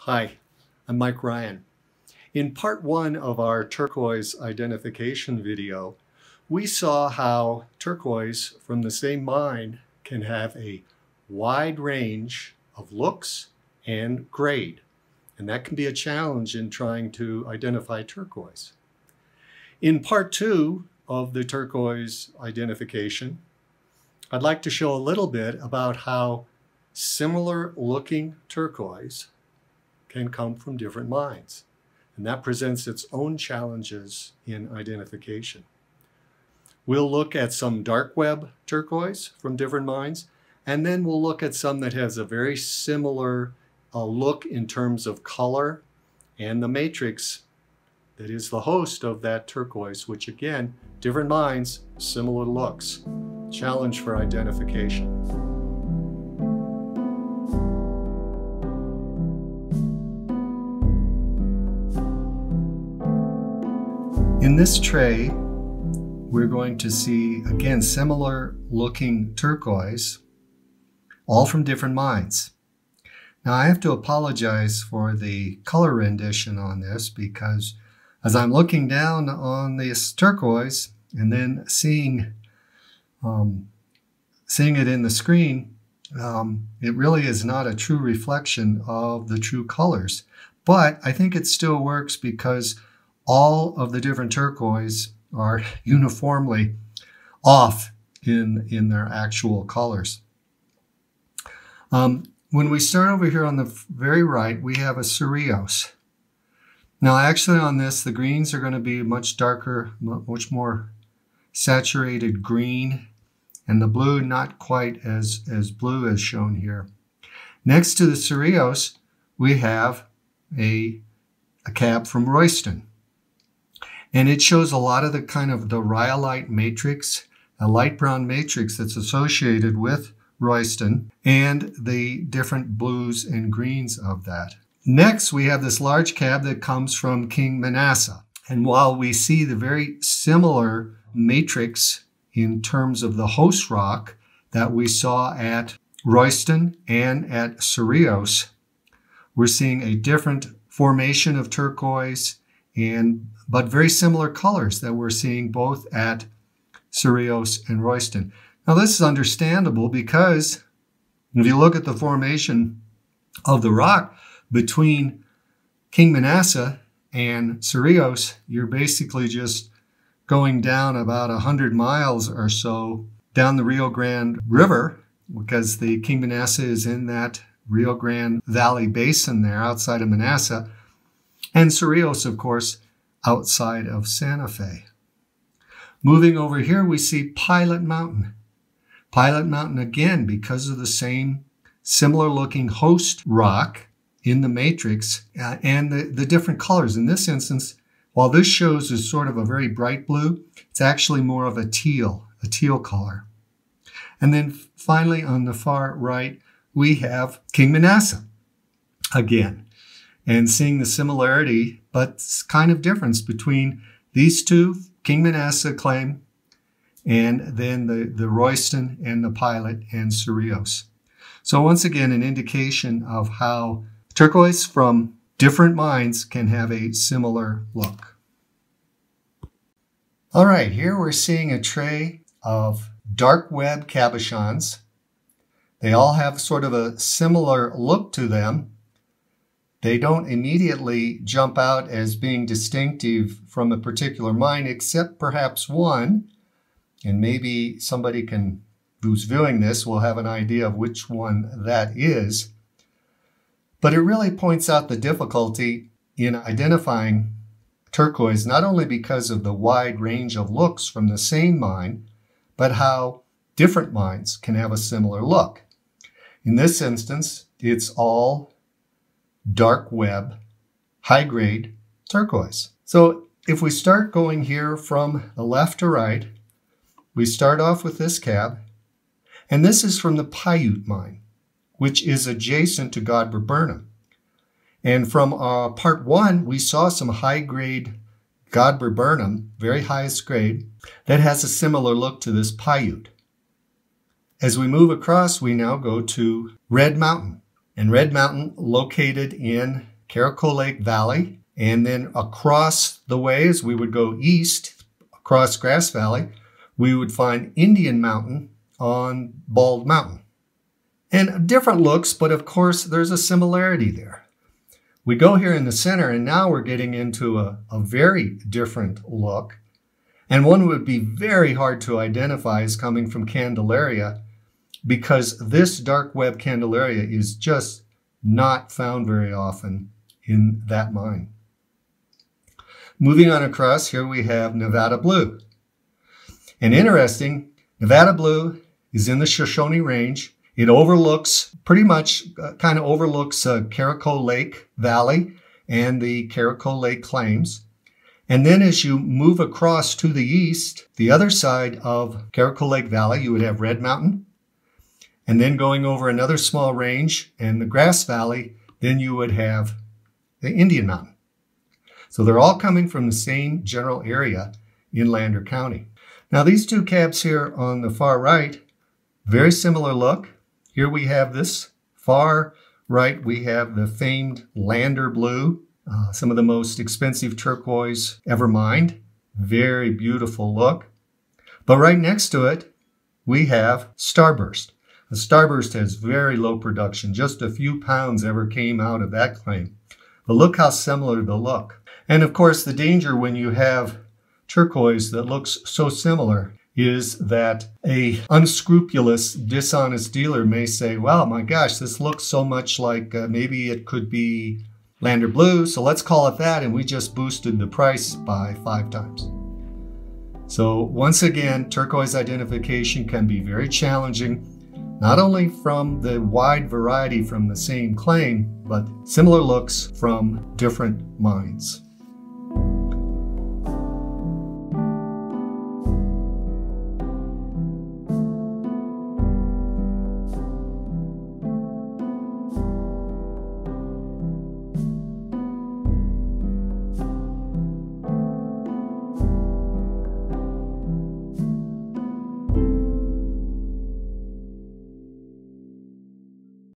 Hi, I'm Mike Ryan. In part one of our turquoise identification video, we saw how turquoise from the same mine can have a wide range of looks and grade, and that can be a challenge in trying to identify turquoise. In part two of the turquoise identification, I'd like to show a little bit about how similar looking turquoise can come from different mines. And that presents its own challenges in identification. We'll look at some dark web turquoise from different mines, and then we'll look at some that has a very similar look in terms of color and the matrix that is the host of that turquoise, which again, different mines, similar looks. Challenge for identification. In this tray, we're going to see, again, similar looking turquoise, all from different mines. Now I have to apologize for the color rendition on this because as I'm looking down on this turquoise and then seeing it in the screen, it really is not a true reflection of the true colors. But I think it still works because all of the different turquoise are uniformly off in their actual colors. When we start over here on the very right, we have a cereose. Now actually on this, the greens are going to be much darker, much more saturated green, and the blue not quite as blue as shown here. Next to the cereose, we have a cab from Royston. And it shows a lot of the kind of the rhyolite matrix, a light brown matrix that's associated with Royston, and the different blues and greens of that. Next, we have this large cab that comes from King Manasseh. And while we see the very similar matrix in terms of the host rock that we saw at Royston and at Cereose, we're seeing a different formation of turquoise but very similar colors that we're seeing both at Cereose and Royston. Now this is understandable because if you look at the formation of the rock between King Manasseh and Cereose, you're basically just going down about 100 miles or so down the Rio Grande River, because the King Manasseh is in that Rio Grande Valley basin there outside of Manasseh, and Cereose, of course, outside of Santa Fe. Moving over here, we see Pilot Mountain. Pilot Mountain, again, because of the same similar looking host rock in the matrix and the different colors. In this instance, while this shows is sort of a very bright blue, it's actually more of a teal color. And then finally, on the far right, we have King Manasseh again. And seeing the similarity, but kind of difference between these two, King Manasseh claim, and then the Royston and the Pilot and Cereose. So once again, an indication of how turquoise from different mines can have a similar look. All right, here we're seeing a tray of dark web cabochons. They all have sort of a similar look to them. They don't immediately jump out as being distinctive from a particular mine, except perhaps one, and maybe somebody who's viewing this will have an idea of which one that is. But it really points out the difficulty in identifying turquoise, not only because of the wide range of looks from the same mine, but how different mines can have a similar look. In this instance, it's all dark web, high-grade turquoise. So if we start going here from the left to right, we start off with this cab, and this is from the Paiute mine, which is adjacent to Godber Burnham. And from part one, we saw some high-grade Godber Burnham, very highest grade, that has a similar look to this Paiute. As we move across, we now go to Red Mountain. And Red Mountain, located in Callais Valley, and then across the way, as we would go east, across Grass Valley, we would find Indian Mountain on Bald Mountain. And different looks, but of course there's a similarity there. We go here in the center, and now we're getting into a very different look, and one would be very hard to identify as coming from Candelaria, because this dark web Candelaria is just not found very often in that mine. Moving on across, here we have Nevada Blue. And interesting, Nevada Blue is in the Shoshone Range. It overlooks, pretty much kind of overlooks Callais Lake Valley and the Callais Lake claims. And then as you move across to the east, the other side of Callais Lake Valley, you would have Red Mountain. And then going over another small range and the Grass Valley, then you would have the Indian Mountain. So they're all coming from the same general area in Lander County. Now these two cabs here on the far right, very similar look. Here we have this far right, we have the famed Lander Blue, some of the most expensive turquoise ever mined. Very beautiful look. But right next to it, we have Starburst. The Starburst has very low production. Just a few pounds ever came out of that claim. But look how similar they look. And of course, the danger when you have turquoise that looks so similar is that a unscrupulous, dishonest dealer may say, well, my gosh, this looks so much like maybe it could be Lander Blue, so let's call it that, and we just boosted the price by 5 times. So once again, turquoise identification can be very challenging, not only from the wide variety from the same claim, but similar looks from different mines.